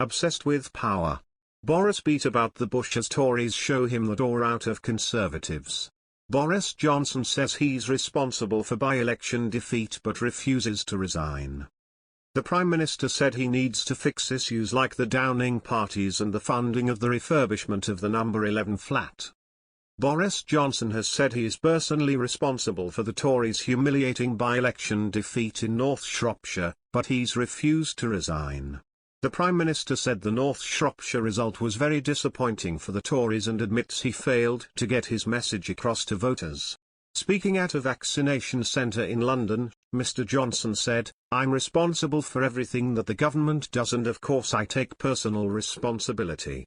obsessed with power. Boris beat about the bush as Tories show him the door out of Conservatives. Boris Johnson says he's responsible for by-election defeat but refuses to resign. The Prime Minister said he needs to fix issues like the Downing parties and the funding of the refurbishment of the number 11 flat. Boris Johnson has said he is personally responsible for the Tories' humiliating by-election defeat in North Shropshire, but he's refused to resign. The Prime Minister said the North Shropshire result was very disappointing for the Tories and admits he failed to get his message across to voters. Speaking at a vaccination centre in London, Mr Johnson said, "I'm responsible for everything that the government does and of course I take personal responsibility."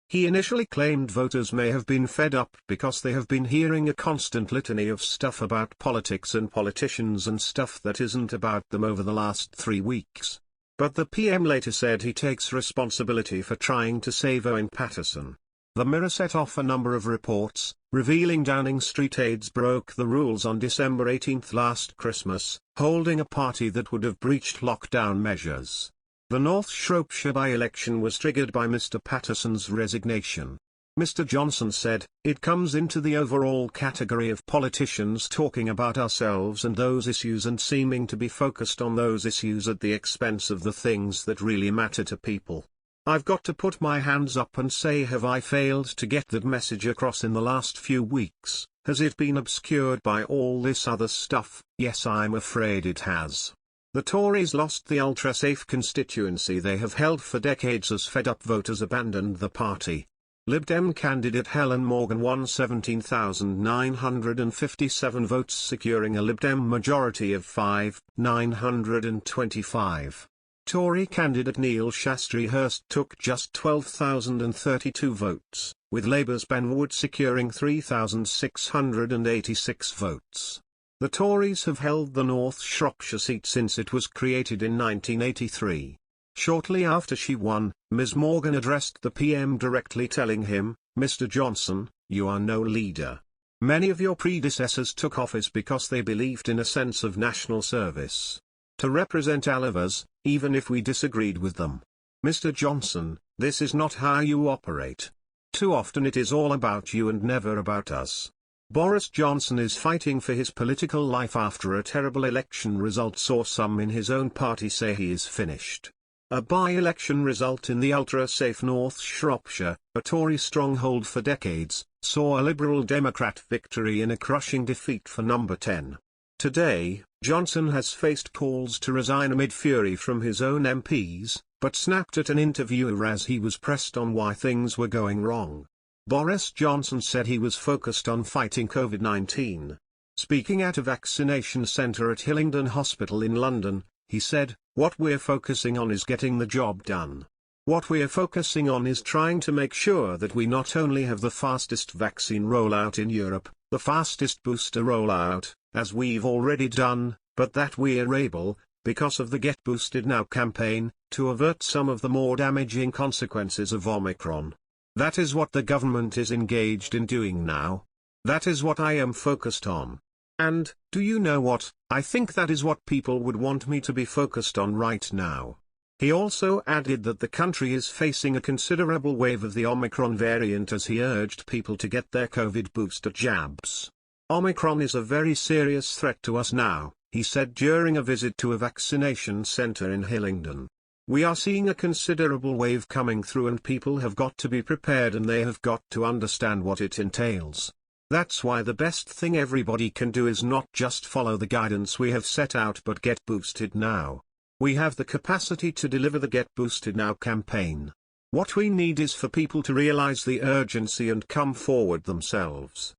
He initially claimed voters may have been fed up because they have been hearing a constant litany of stuff about politics and politicians and stuff that isn't about them over the last 3 weeks. But the PM later said he takes responsibility for trying to save Owen Paterson. The Mirror set off a number of reports, revealing Downing Street aides broke the rules on December 18 last Christmas, holding a party that would have breached lockdown measures. The North Shropshire by-election was triggered by Mr Paterson's resignation. Mr Johnson said, "It comes into the overall category of politicians talking about ourselves and those issues and seeming to be focused on those issues at the expense of the things that really matter to people. I've got to put my hands up and say, have I failed to get that message across in the last few weeks? Has it been obscured by all this other stuff? Yes, I'm afraid it has." The Tories lost the ultra-safe constituency they have held for decades as fed-up voters abandoned the party. Lib Dem candidate Helen Morgan won 17,957 votes, securing a Lib Dem majority of 5,925. Tory candidate Neil Shastri Hurst took just 12,032 votes, with Labour's Ben Wood securing 3,686 votes. The Tories have held the North Shropshire seat since it was created in 1983. Shortly after she won, Ms Morgan addressed the PM directly, telling him, "Mr Johnson, you are no leader. Many of your predecessors took office because they believed in a sense of national service. To represent all of us, even if we disagreed with them. Mr Johnson, this is not how you operate. Too often it is all about you and never about us." Boris Johnson is fighting for his political life after a terrible election result saw some in his own party say he is finished. A by-election result in the ultra-safe North Shropshire, a Tory stronghold for decades, saw a Liberal Democrat victory in a crushing defeat for number 10. Today, Johnson has faced calls to resign amid fury from his own MPs, but snapped at an interviewer as he was pressed on why things were going wrong. Boris Johnson said he was focused on fighting COVID-19. Speaking at a vaccination centre at Hillingdon Hospital in London, he said, "What we're focusing on is getting the job done. What we're focusing on is trying to make sure that we not only have the fastest vaccine rollout in Europe, the fastest booster rollout, as we've already done, but that we're able, because of the Get Boosted Now campaign, to avert some of the more damaging consequences of Omicron. That is what the government is engaged in doing now. That is what I am focused on. And, do you know what, I think that is what people would want me to be focused on right now." He also added that the country is facing a considerable wave of the Omicron variant as he urged people to get their COVID booster jabs. "Omicron is a very serious threat to us now," he said during a visit to a vaccination centre in Hillingdon. "We are seeing a considerable wave coming through and people have got to be prepared and they have got to understand what it entails. That's why the best thing everybody can do is not just follow the guidance we have set out but get boosted now. We have the capacity to deliver the Get Boosted Now campaign. What we need is for people to realize the urgency and come forward themselves.